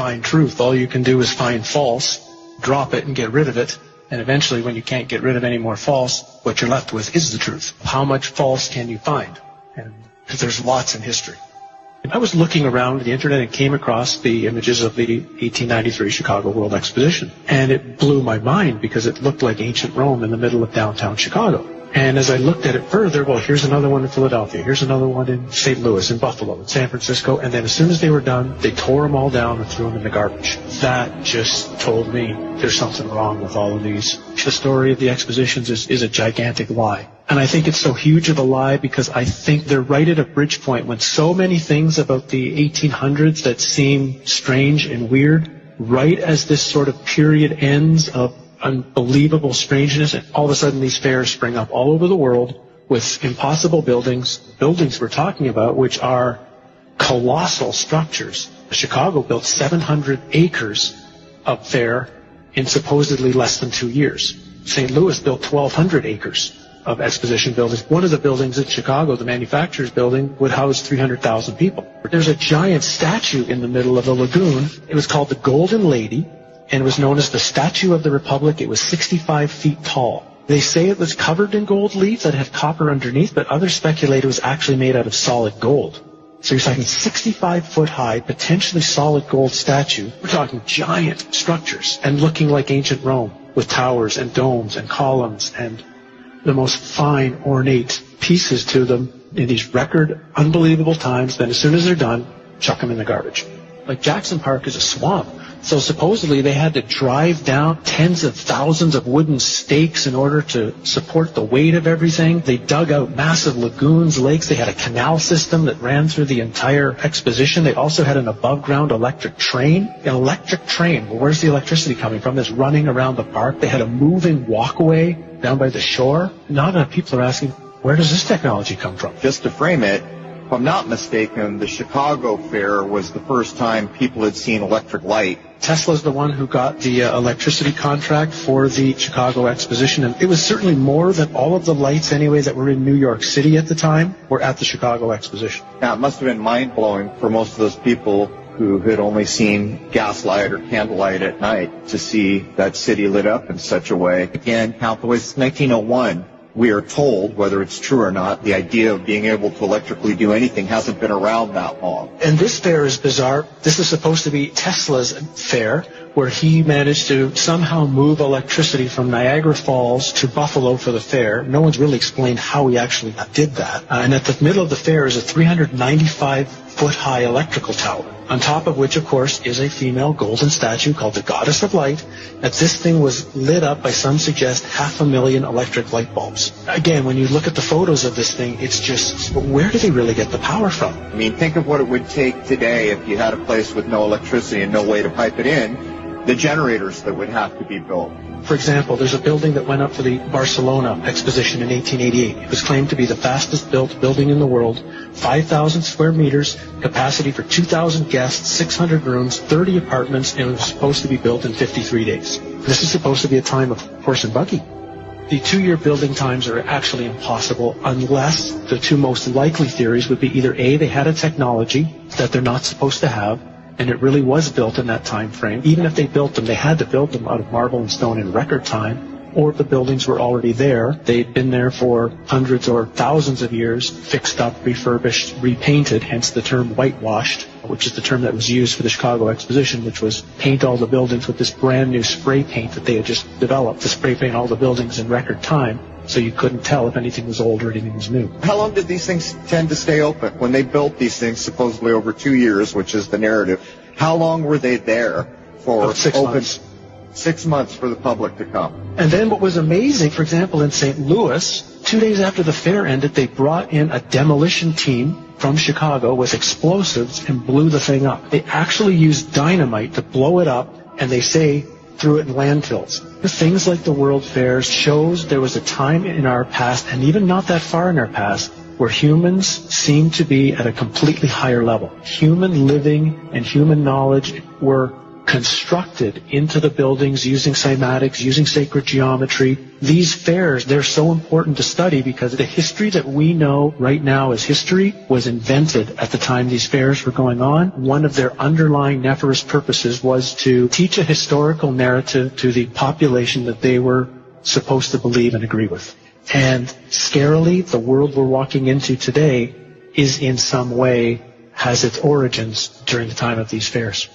find truth. All you can do is find false, drop it and get rid of it. And eventually, when you can't get rid of any more false, what you're left with is the truth. How much false can you find? And there's lots in history. I was looking around the internet and came across the images of the 1893 Chicago World Exposition. And it blew my mind because it looked like ancient Rome in the middle of downtown Chicago. And as I looked at it further, well, here's another one in Philadelphia, here's another one in St. Louis, in Buffalo, in San Francisco, and then as soon as they were done, they tore them all down and threw them in the garbage. That just told me there's something wrong with all of these. The story of the expositions is a gigantic lie. And I think it's so huge of a lie because I think they're right at a bridge point when so many things about the 1800s that seem strange and weird, right as this sort of period ends of unbelievable strangeness, and all of a sudden these fairs spring up all over the world with impossible buildings we're talking about, which are colossal structures. Chicago built 700 acres of fair in supposedly less than 2 years. St. Louis built 1,200 acres of exposition buildings. One of the buildings in Chicago, the manufacturer's building, would house 300,000 people. There's a giant statue in the middle of the lagoon. It was called the Golden Lady, and it was known as the Statue of the Republic. It was 65 feet tall. They say it was covered in gold leaf that had copper underneath, but others speculate it was actually made out of solid gold. So you're talking 65-foot high, potentially solid gold statue. We're talking giant structures and looking like ancient Rome with towers and domes and columns and the most fine, ornate pieces to them in these record, unbelievable times. Then as soon as they're done, chuck them in the garbage. Like Jackson Park is a swamp. So supposedly they had to drive down tens of thousands of wooden stakes in order to support the weight of everything. They dug out massive lagoons, lakes. They had a canal system that ran through the entire exposition. They also had an above-ground electric train. An electric train, well, where's the electricity coming from? That's running around the park. They had a moving walkway down by the shore. Not enough people are asking, where does this technology come from? Just to frame it, if I'm not mistaken, the Chicago Fair was the first time people had seen electric light. Tesla's the one who got the electricity contract for the Chicago Exposition, and it was certainly more than all of the lights anyway that were in New York City at the time were at the Chicago Exposition. Now, it must have been mind-blowing for most of those people who had only seen gaslight or candlelight at night to see that city lit up in such a way. Again, count the ways. It's 1901. We are told, whether it's true or not, the idea of being able to electrically do anything hasn't been around that long. And this fair is bizarre. This is supposed to be Tesla's fair, where he managed to somehow move electricity from Niagara Falls to Buffalo for the fair. No one's really explained how he actually did that. And at the middle of the fair is a 395-foot-high electrical tower, on top of which, of course, is a female golden statue called the Goddess of Light. That this thing was lit up by some suggest 500,000 electric light bulbs. Again, when you look at the photos of this thing, it's just, where do they really get the power from? I mean, think of what it would take today if you had a place with no electricity and no way to pipe it in. The generators that would have to be built. For example, there's a building that went up for the Barcelona Exposition in 1888. It was claimed to be the fastest built building in the world. 5,000 square meters, capacity for 2,000 guests, 600 rooms, 30 apartments, and it was supposed to be built in 53 days. This is supposed to be a time of horse and buggy. The 2-year building times are actually impossible unless the two most likely theories would be either A, they had a technology that they're not supposed to have, and it really was built in that time frame. Even if they built them, they had to build them out of marble and stone in record time, or the buildings were already there. They'd been there for hundreds or thousands of years, fixed up, refurbished, repainted, hence the term whitewashed, which is the term that was used for the Chicago Exposition, which was paint all the buildings with this brand new spray paint that they had just developed to spray paint all the buildings in record time, so you couldn't tell if anything was old or anything was new. How long did these things tend to stay open? When they built these things, supposedly over 2 years, which is the narrative, how long were they there for? 6 months. 6 months for the public to come. And then what was amazing, for example, in St. Louis, 2 days after the fair ended, they brought in a demolition team from Chicago with explosives and blew the thing up. They actually used dynamite to blow it up, and they say threw it in landfills. The things like the World Fairs shows there was a time in our past, and even not that far in our past, where humans seem to be at a completely higher level. Human living and human knowledge were constructed into the buildings using cymatics, using sacred geometry. These fairs, they're so important to study because the history that we know right now as history was invented at the time these fairs were going on. One of their underlying nefarious purposes was to teach a historical narrative to the population that they were supposed to believe and agree with. And scarily, the world we're walking into today is in some way has its origins during the time of these fairs.